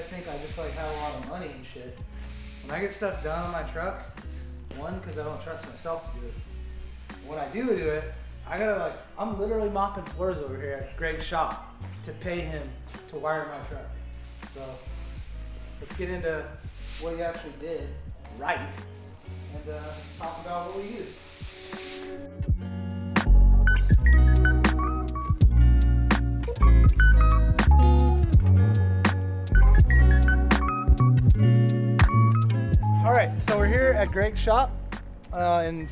guys think I just like have a lot of money and shit. When I get stuff done on my truck, it's one, because I don't trust myself to do it. When I do it, I gotta like, I'm literally mopping floors over here at Greg's shop to pay him to wire my truck. So let's get into what he actually did right and talk about what we used. All right, so we're here at Greg's shop we're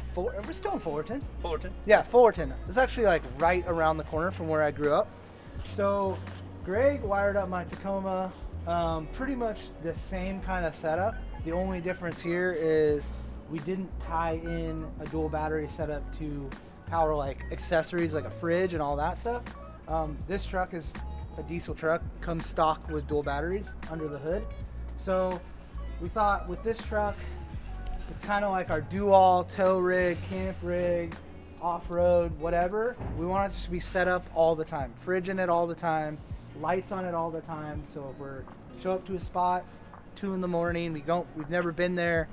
still in Fullerton. Fullerton? Yeah, Fullerton. It's actually like right around the corner from where I grew up. So Greg wired up my Tacoma, pretty much the same kind of setup. The only difference here is we didn't tie in a dual battery setup to power like accessories like a fridge and all that stuff. This truck is a diesel truck, comes stock with dual batteries under the hood. So we thought with this truck, it's kind of like our do-all tow rig, camp rig, off-road, whatever. We want it to be set up all the time, fridge in it all the time, lights on it all the time. So if we're show up to a spot 2 in the morning, we've never been there,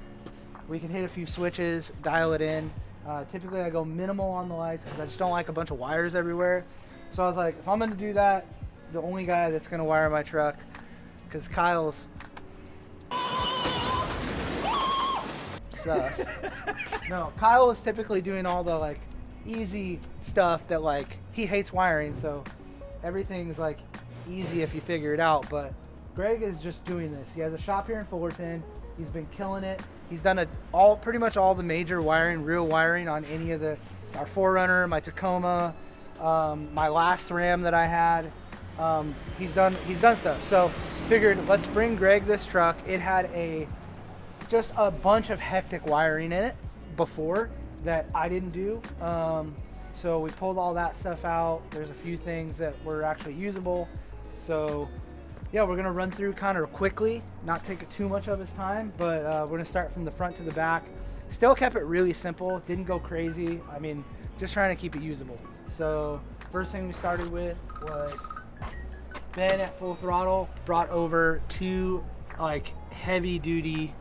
we can hit a few switches, dial it in. Typically I go minimal on the lights because I just don't like a bunch of wires everywhere. So I was like, if I'm going to do that, the only guy that's going to wire my truck, because Kyle's sus. No, Kyle is typically doing all the like easy stuff that like he hates wiring, so everything's like easy if you figure it out. But Greg is just doing this. He has a shop here in Fullerton. He's been killing it. He's done pretty much all the major wiring, real wiring on any of our 4Runner, my Tacoma, my last Ram that I had. He's done stuff. So figured let's bring Greg this truck. It had just a bunch of hectic wiring in it before that I didn't do. So we pulled all that stuff out. There's a few things that were actually usable. So yeah, we're gonna run through kind of quickly, not take too much of his time, but we're gonna start from the front to the back. Still kept it really simple, didn't go crazy. I mean, just trying to keep it usable. So first thing we started with was Ben at full throttle, brought over 2 like heavy duty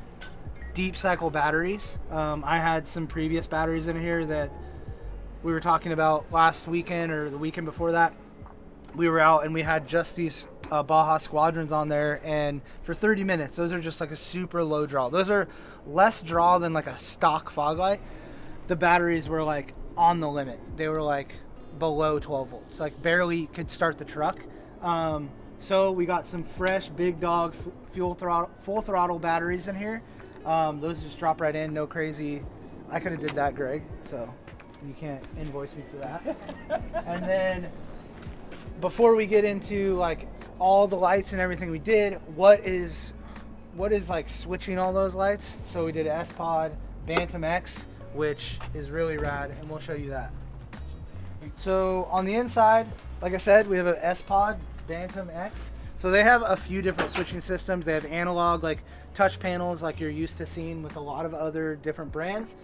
deep cycle batteries. I had some previous batteries in here that we were talking about last weekend or the weekend before that. We were out and we had just these Baja Squadrons on there, and for 30 minutes, those are just like a super low draw. Those are less draw than like a stock fog light. The batteries were like on the limit. They were like below 12 volts, like barely could start the truck. So we got some fresh big dog full throttle batteries in here. Those just drop right in, no crazy. I could have did that, Greg, so you can't invoice me for that. And then before we get into like all the lights and everything we did, what is like switching all those lights? So we did an S-Pod BantamX, which is really rad, and we'll show you that. So on the inside, like I said, we have an S-Pod BantamX. So they have a few different switching systems. They have analog, like touch panels, like you're used to seeing with a lot of other different brands.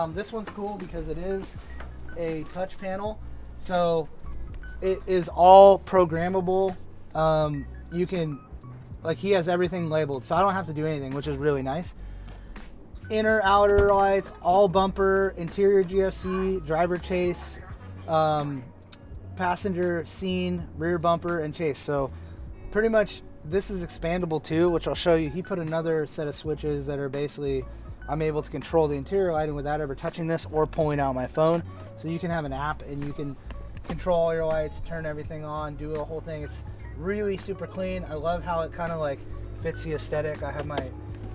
This one's cool because it is a touch panel. So it is all programmable. You can, like, he has everything labeled, so I don't have to do anything, which is really nice. Inner, outer lights, all bumper, interior GFC, driver chase, passenger scene, rear bumper, and chase. So pretty much this is expandable too, which I'll show you. He put another set of switches that are basically, I'm able to control the interior lighting without ever touching this or pulling out my phone. So you can have an app and you can control all your lights, turn everything on, do the whole thing. It's really super clean. I love how it kind of like fits the aesthetic. I have my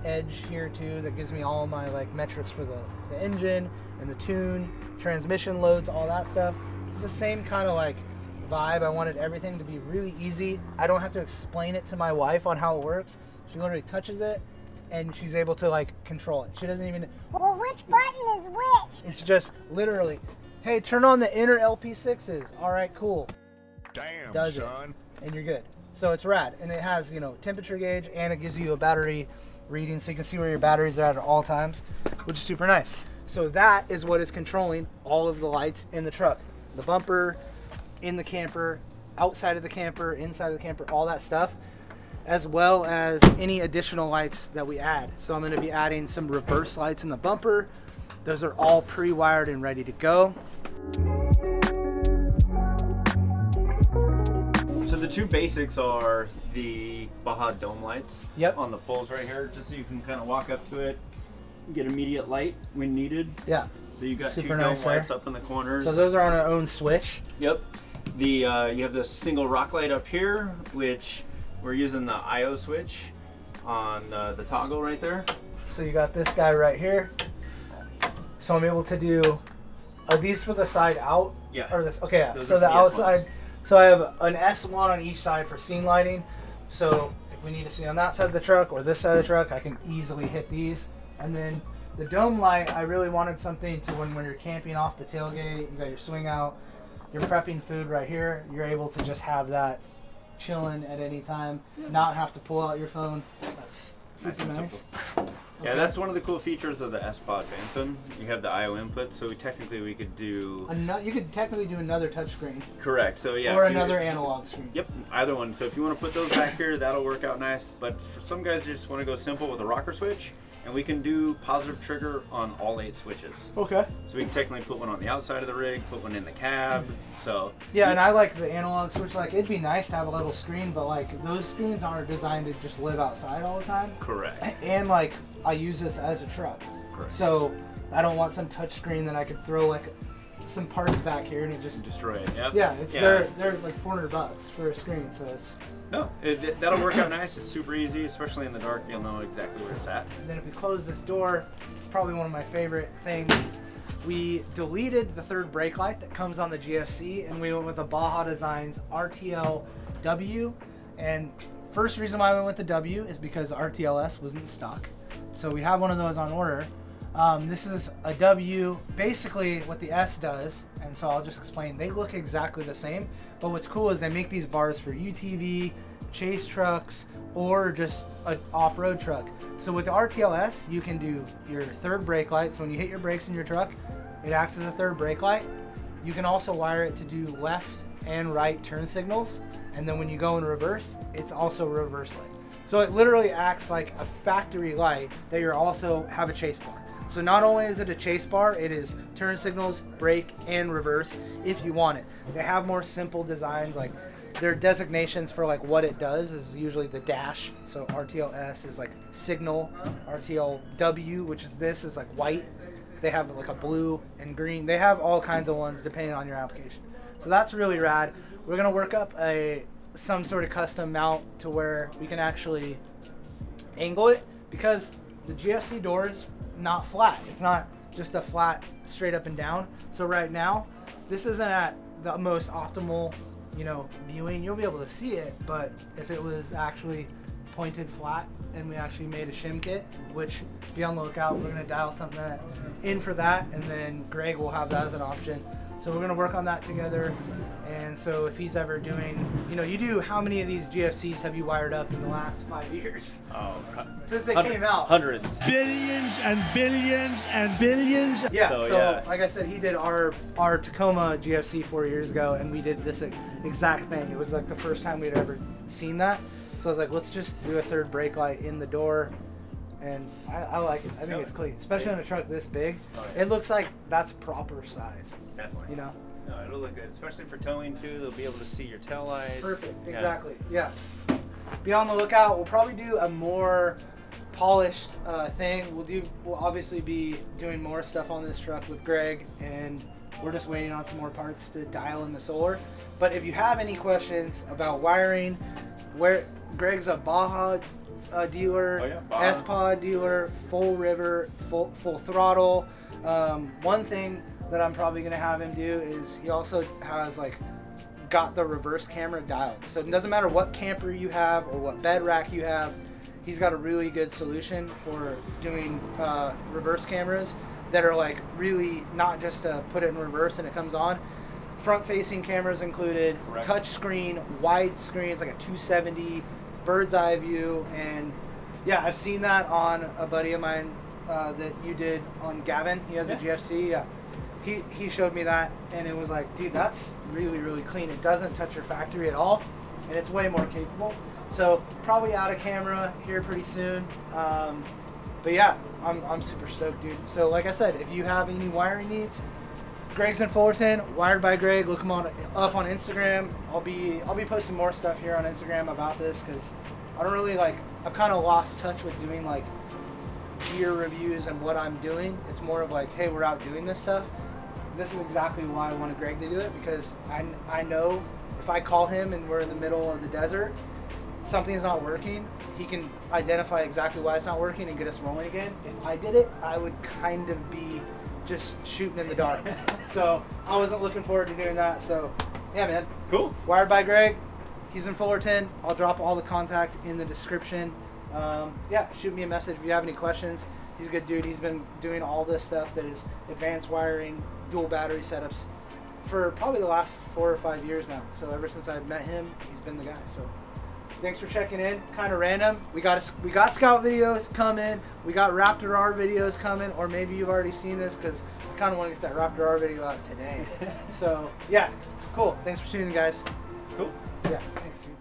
edge here too that gives me all my like metrics for the engine and the tune, transmission loads, all that stuff. It's the same kind of like vibe. I wanted everything to be really easy. I don't have to explain it to my wife on how it works. She literally touches it and she's able to like control it. She doesn't even, well, which button is which? it's just literally, hey, turn on the inner LP6s. All right, cool. Damn, Does son. it, and you're good. So it's rad, and it has, you know, temperature gauge, and it gives you a battery reading, so you can see where your batteries are at all times, which is super nice. So that is what is controlling all of the lights in the truck. The bumper, in the camper, outside of the camper, inside of the camper, all that stuff. as well as any additional lights that we add. So I'm going to be adding some reverse lights in the bumper. Those are all pre-wired and ready to go. So the two basics are the Baja dome lights on the poles right here, just so you can kind of walk up to it, get immediate light when needed. Yeah. So you've got Super two nice dome lights there. up in the corners. So those are on our own switch. Yep. The you have the single rock light up here, which we're using the IO switch on the toggle right there. So you got this guy right here. So I'm able to do, are these for the side out? Yeah. Or this? Okay, yeah. Those So are the the outside, S1s. so I have an S1 on each side for scene lighting. So if we need to see on that side of the truck or this side of the truck, I can easily hit these. And then the dome light, I really wanted something to when you're camping off the tailgate, you got your swing out, you're prepping food right here, you're able to just have that chilling at any time, not have to pull out your phone. That's super nice. Yeah, that's one of the cool features of the S-Pod Bantam. You have the IO input, so technically we could do... You could technically do another touchscreen. Correct, so yeah. Or another analog screen. Yep, either one. So if you want to put those back here, that'll work out nice. But for some guys, you just want to go simple with a rocker switch, and we can do positive trigger on all 8 switches. Okay. So we can technically put one on the outside of the rig, put one in the cab. So yeah, and I like the analog switch. Like, it'd be nice to have a little screen, but like those screens aren't designed to just live outside all the time. Correct. And like, I use this as a truck. Correct. So I don't want some touch screen that I could throw like some parts back here and it just destroy it. Yep. Yeah, they're like $400 for a screen, so it's. No, that'll work out nice. It's super easy, especially in the dark. You'll know exactly where it's at. And then if we close this door, it's probably one of my favorite things. We deleted the third brake light that comes on the GFC, and we went with a Baja Designs RTL-W. And first reason why we went with the W is because RTL-S wasn't in stock. So we have one of those on order. This is a W, basically what the S does, and so I'll just explain. They look exactly the same, but what's cool is they make these bars for UTV, chase trucks, or just an off-road truck. So with the RTL-S, you can do your third brake light. So when you hit your brakes in your truck, it acts as a third brake light. You can also wire it to do left and right turn signals. And then when you go in reverse, it's also reverse light. So it literally acts like a factory light that you also have a chase bar. So not only is it a chase bar, it is turn signals, brake, and reverse if you want it. They have more simple designs, like their designations for like what it does is usually the dash. So RTL-S is like signal, RTL-W, which is this, is like white. They have like a blue and green. They have all kinds of ones depending on your application. So that's really rad. We're gonna work up some sort of custom mount to where we can actually angle it, because the GFC door is not flat. It's not just a flat straight up and down. So right now, this isn't at the most optimal, viewing. You'll be able to see it, but if it was actually pointed flat and we actually made a shim kit, which be on the lookout, we're gonna dial something in for that, and then Greg will have that as an option. So we're gonna work on that together. And so if he's ever doing, how many of these GFCs have you wired up in the last 5 years? Oh, Since they came out. Hundreds. Billions and billions and billions. Yeah, yeah. Like I said, he did our Tacoma GFC 4 years ago, and we did this exact thing. It was like the first time we'd ever seen that. So I was like, let's just do a third brake light in the door. And I like it. I think it's clean, especially on a truck this big. Oh, yeah. It looks like that's proper size. Definitely. No, it'll look good, especially for towing too. They'll be able to see your tail lights. Perfect. Exactly. Yeah. Be on the lookout. We'll probably do a more polished thing. We'll obviously be doing more stuff on this truck with Greg, and we're just waiting on some more parts to dial in the solar. But if you have any questions about wiring, where Greg's a Baja dealer, Baja. S-Pod dealer, full river, full throttle. One thing that I'm probably gonna have him do is he also has got the reverse camera dialed. So it doesn't matter what camper you have or what bed rack you have, he's got a really good solution for doing reverse cameras that are really not just to put it in reverse and it comes on. Front facing cameras included, touch screen, wide screen, it's like a 270 bird's eye view. And yeah, I've seen that on a buddy of mine that you did on Gavin. He has a GFC. Yeah. He showed me that, and it was like, dude, that's really, really clean. It doesn't touch your factory at all. and it's way more capable. So probably out of camera here pretty soon. But yeah, I'm super stoked, dude. So like I said, if you have any wiring needs, Greg's in Fullerton, Wired by Greg. Look him up on Instagram. I'll be posting more stuff here on Instagram about this because I don't really I've kind of lost touch with doing like gear reviews and what I'm doing. It's more of like, hey, we're out doing this stuff. This is exactly why I wanted Greg to do it, because I know if I call him and we're in the middle of the desert, something's not working, he can identify exactly why it's not working and get us rolling again. If I did it, I would kind of be just shooting in the dark. So I wasn't looking forward to doing that. So yeah, man. Cool. Wired by Greg. He's in Fullerton. I'll drop all the contact in the description. Yeah, shoot me a message if you have any questions. He's a good dude. He's been doing all this stuff that is advanced wiring, dual battery setups for probably the last 4 or 5 years now. So ever since I've met him, he's been the guy. So thanks for checking in. Kind of random. We got Scout videos coming. We got Raptor R videos coming, or maybe you've already seen this because I kind of want to get that Raptor R video out today. So yeah, cool. Thanks for tuning in, guys. Cool. Yeah. Thanks, dude.